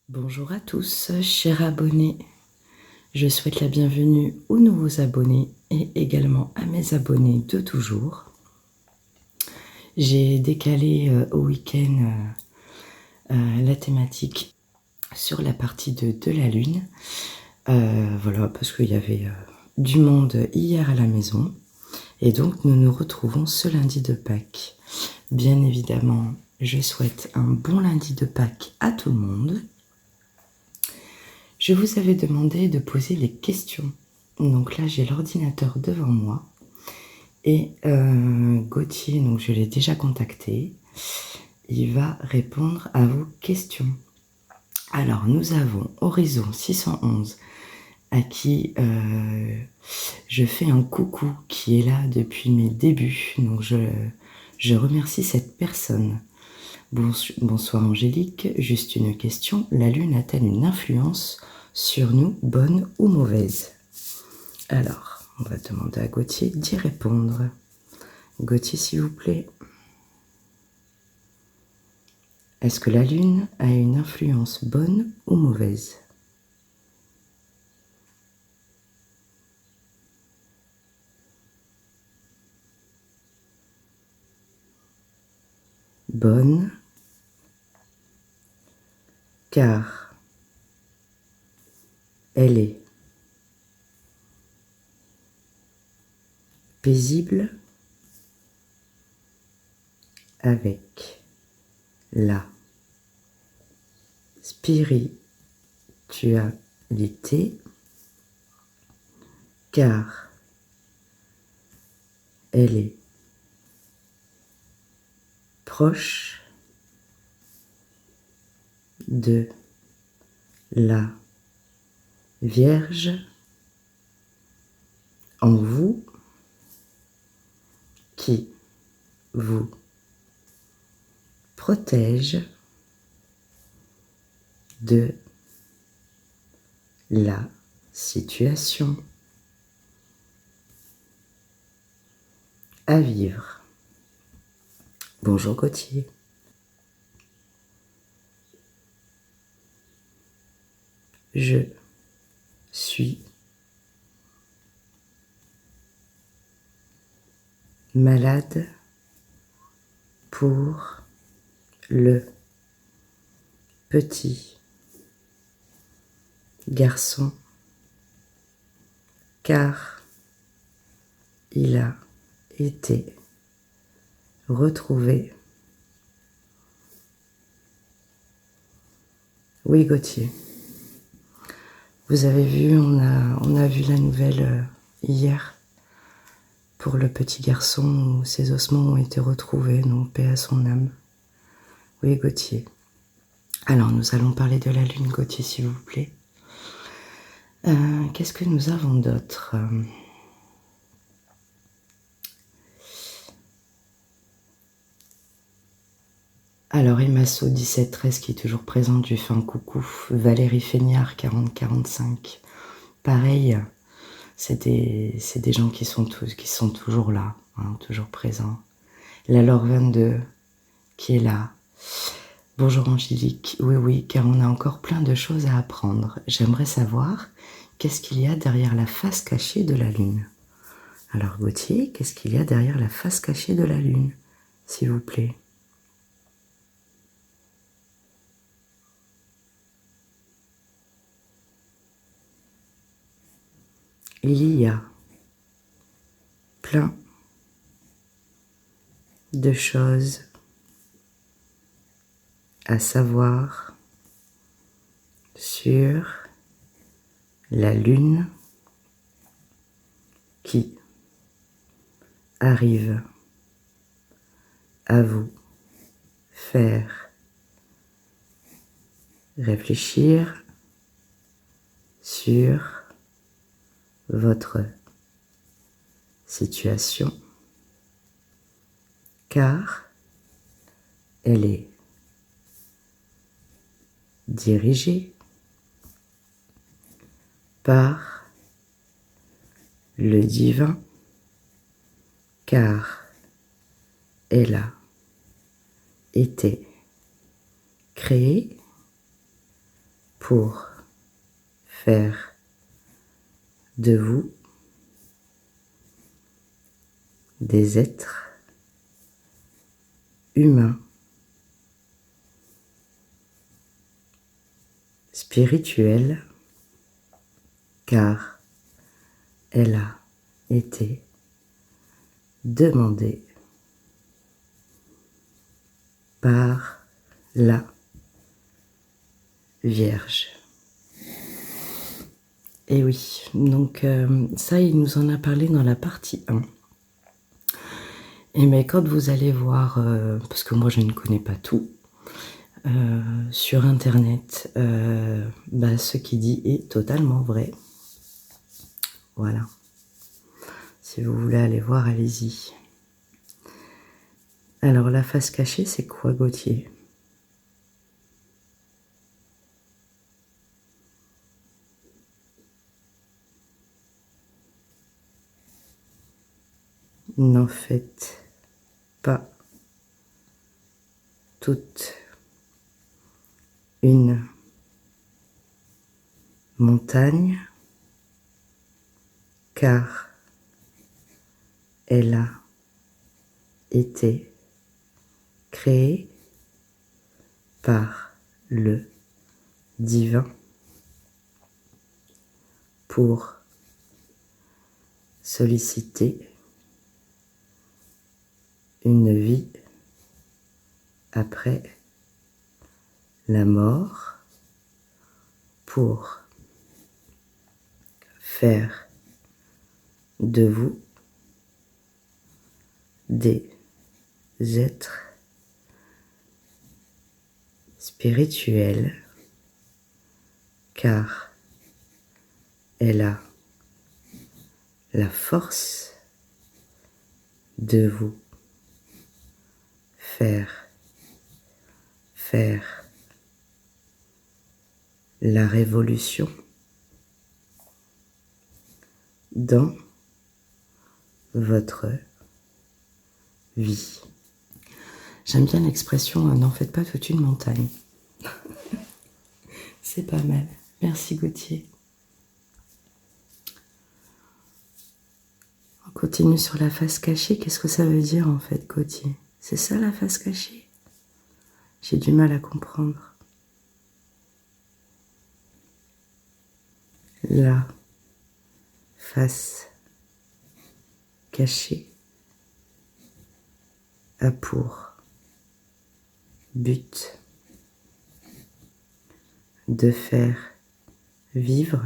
Bonjour à tous, chers abonnés. Je souhaite la bienvenue aux nouveaux abonnés et également à mes abonnés de toujours. J'ai décalé au week-end la thématique sur la partie de la Lune. Voilà, parce qu'il y avait du monde hier à la maison. Et donc, nous nous retrouvons ce lundi de Pâques. Bien évidemment, je souhaite un bon lundi de Pâques à tout le monde. Je vous avais demandé de poser les questions. Donc là, j'ai l'ordinateur devant moi. Et Gauthier, donc je l'ai déjà contacté. Il va répondre à vos questions. Alors, nous avons Horizon 611 à qui je fais un coucou, qui est là depuis mes débuts. Donc, je remercie cette personne. Bonsoir Angélique, juste une question. La Lune a-t-elle une influence sur nous, bonne ou mauvaise? Alors, on va demander à Gauthier d'y répondre. Gauthier, s'il vous plaît. Est-ce que la Lune a une influence bonne ou mauvaise? Bonne, car elle est paisible avec la spiritualité, car elle est proche de la Vierge en vous, qui vous protège de la situation à vivre. Bonjour Gauthier. Je suis malade pour le petit garçon, car il a été retrouvé. Oui Gauthier, vous avez vu, on a vu la nouvelle hier pour le petit garçon où ses ossements ont été retrouvés, donc paix à son âme. Oui Gauthier. Alors nous allons parler de la Lune, Gauthier, s'il vous plaît. Qu'est-ce que nous avons d'autre? Alors Emasso 1713 qui est toujours présente, je lui fais un coucou. Valérie Feignard 4045. Pareil, c'est des gens qui sont toujours là, hein, toujours présents. La Laure 22 qui est là. Bonjour Angélique, oui, car on a encore plein de choses à apprendre. J'aimerais savoir qu'est-ce qu'il y a derrière la face cachée de la Lune. Alors Gauthier, qu'est-ce qu'il y a derrière la face cachée de la Lune, s'il vous plaît? Il y a plein de choses à savoir sur la Lune qui arrive à vous faire réfléchir sur votre situation, car elle est dirigée par le divin, car elle a été créée pour faire de vous des êtres humains, spirituels, car elle a été demandée par la Vierge. Et oui, donc ça, il nous en a parlé dans la partie 1. Et mais quand vous allez voir, parce que moi je ne connais pas tout, sur internet, ce qu'il dit est totalement vrai. Voilà. Si vous voulez aller voir, allez-y. Alors la face cachée, c'est quoi, Gauthier? N'en faites pas toute une montagne, car elle a été créée par le divin pour solliciter une vie après la mort, pour faire de vous des êtres spirituels, car elle a la force de vous faire la révolution dans votre vie. J'aime bien l'expression « n'en faites pas toute une montagne ». C'est pas mal. Merci Gauthier. On continue sur la face cachée. Qu'est-ce que ça veut dire en fait, Gauthier? C'est ça la face cachée? J'ai du mal à comprendre. La face cachée a pour but de faire vivre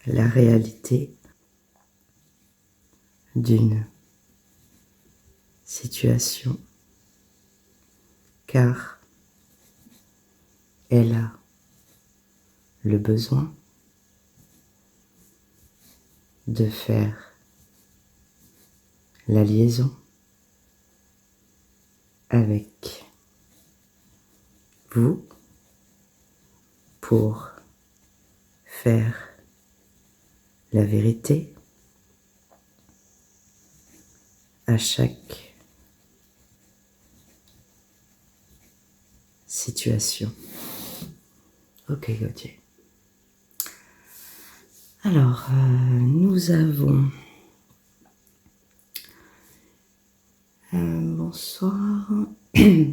la réalité d'une situation, car elle a le besoin de faire la liaison avec vous pour faire la vérité à chaque situation. Ok, Gauthier. Alors, nous avons... bonsoir.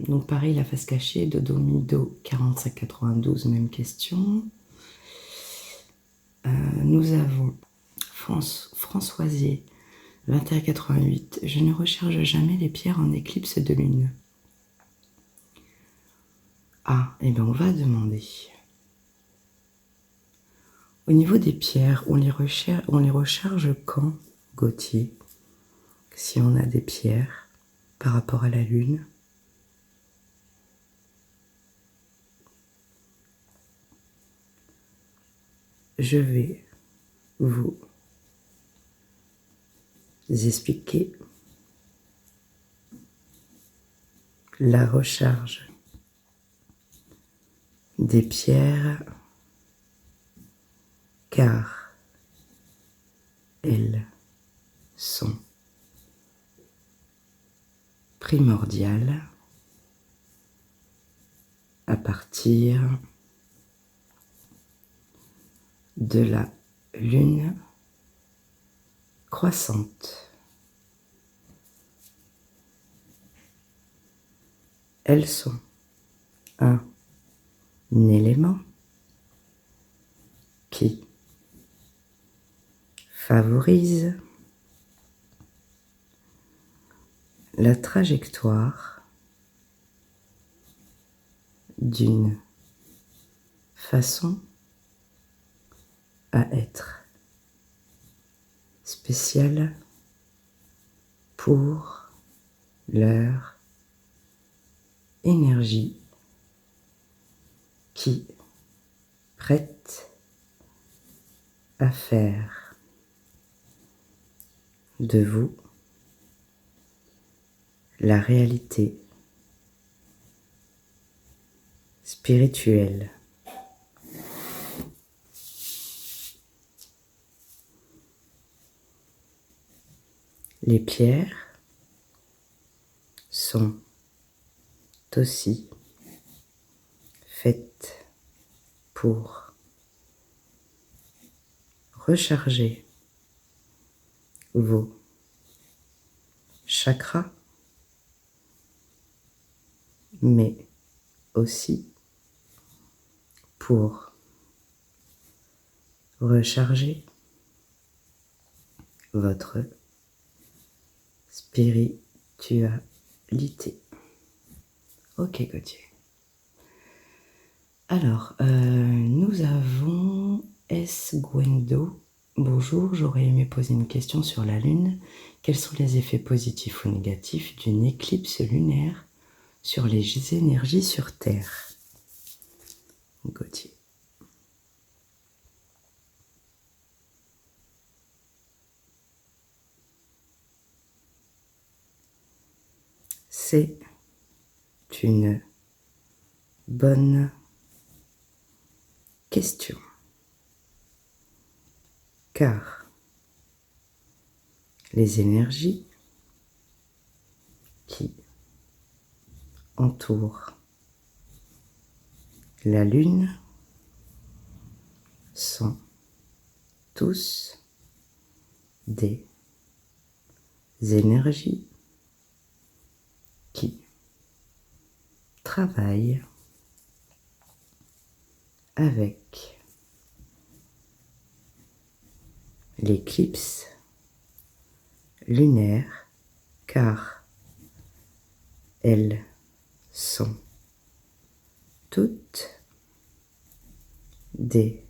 Donc pareil, la face cachée, Dodo Mido 4592, même question. Nous avons Françoisier 2188. Je ne recharge jamais les pierres en éclipse de lune. Ah, et bien on va demander. Au niveau des pierres, on les recharge quand, Gauthier? Si on a des pierres par rapport à la lune. Je vais vous expliquer la recharge des pierres, car elles sont primordiales à partir de la lune croissante. Elles sont un élément qui favorise la trajectoire d'une façon à être spéciale pour leur énergie qui prête à faire de vous la réalité spirituelle. Les pierres sont aussi faites pour recharger vos chakras, mais aussi pour recharger votre spiritualité. Ok Gauthier. Alors, nous avons S. Gwendo. Bonjour, j'aurais aimé poser une question sur la Lune. Quels sont les effets positifs ou négatifs d'une éclipse lunaire sur les énergies sur Terre? Gauthier. C'est une bonne question, car les énergies qui entourent la Lune sont tous des énergies qui travaillent avec l'éclipse lunaire, car elles sont toutes des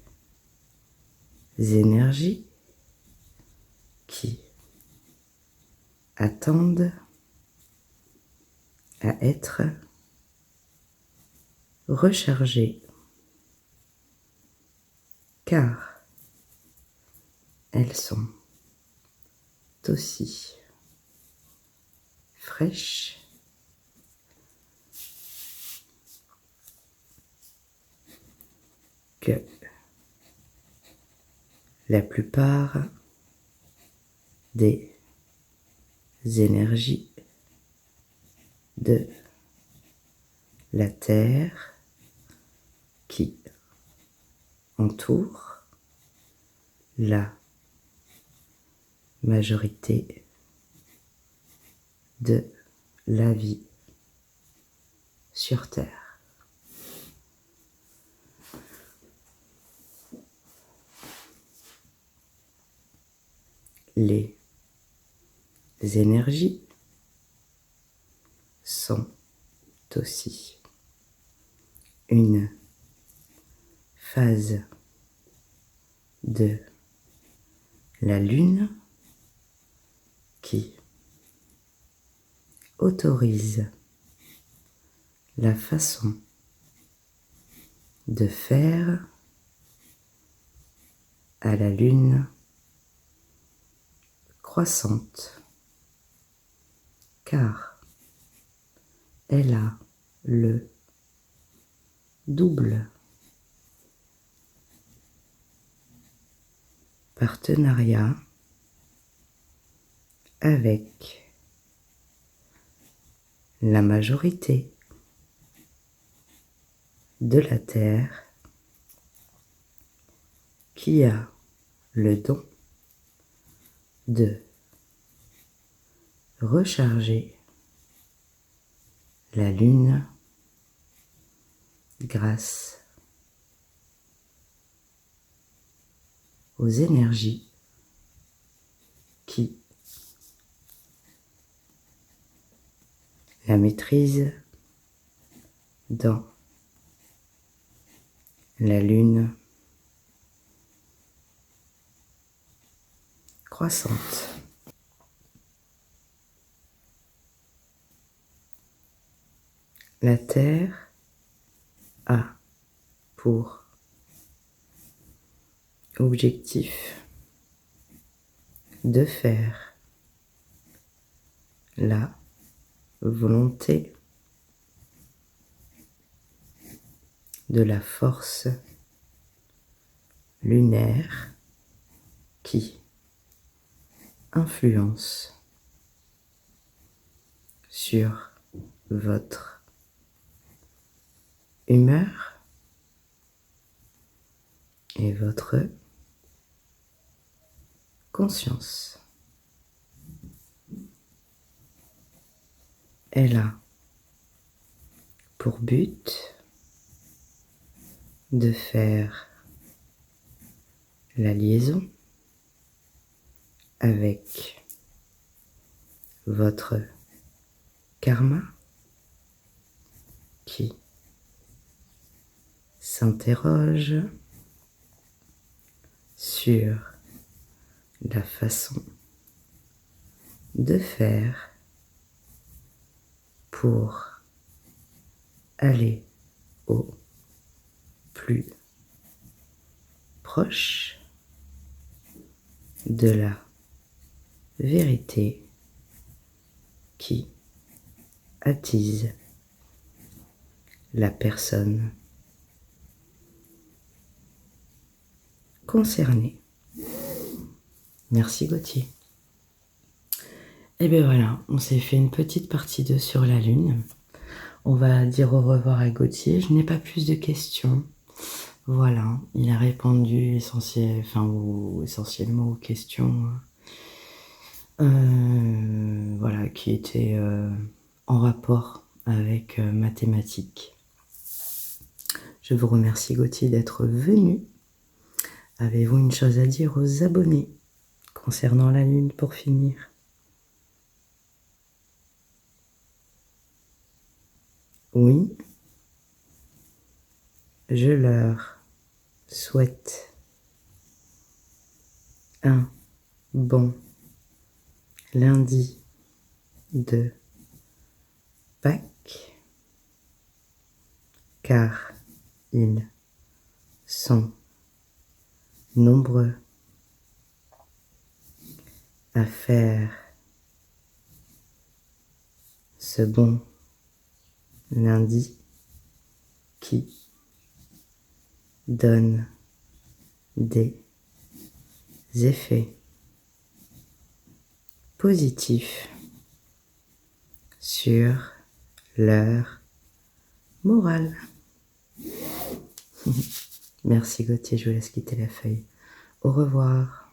énergies qui attendent à être rechargées, car elles sont aussi fraîches que la plupart des énergies de la Terre qui entourent la majorité de la vie sur Terre. Les énergies sont aussi une phase de la Lune qui autorise la façon de faire à la Lune croissante, car elle a le double partenariat avec la majorité de la Terre qui a le don de recharger la Lune grâce aux énergies qui la maîtrisent dans la Lune croissante. La Terre a pour objectif de faire la volonté de la force lunaire qui influence sur votre humeur et votre conscience. Elle a pour but de faire la liaison avec votre karma qui s'interroge sur la façon de faire pour aller au plus proche de la vérité qui attise la personne concernée. Merci Gauthier. Et bien voilà, on s'est fait une petite partie 2 sur la Lune. On va dire au revoir à Gauthier. Je n'ai pas plus de questions. Voilà, il a répondu essentiellement aux questions voilà, qui étaient en rapport avec mathématiques. Je vous remercie Gauthier d'être venu. Avez-vous une chose à dire aux abonnés concernant la Lune pour finir? Oui, je leur souhaite un bon lundi de Pâques, car ils sont nombreux à faire ce bon lundi qui donne des effets positifs sur leur morale. Merci Gauthier, je vous laisse quitter la feuille. Au revoir.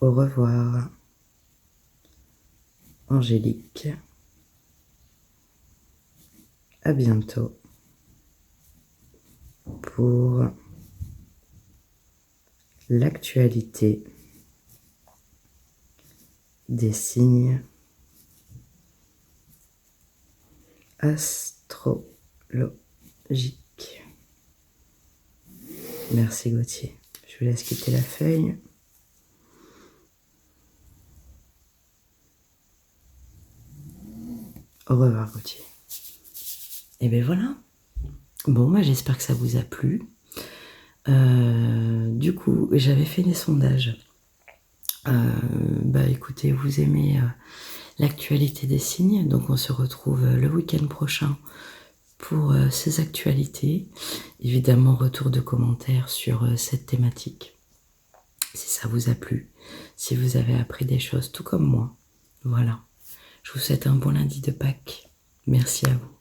Au revoir, Angélique. À bientôt pour l'actualité des signes astrologiques. Merci Gauthier. Je vous laisse quitter la feuille. Au revoir Gauthier. Et bien voilà. Bon, moi j'espère que ça vous a plu. Du coup, j'avais fait des sondages. Écoutez, vous aimez l'actualité des signes, donc on se retrouve le week-end prochain pour ces actualités. Évidemment, retour de commentaires sur cette thématique, si ça vous a plu. si vous avez appris des choses tout comme moi. Voilà. Je vous souhaite un bon lundi de Pâques. Merci à vous.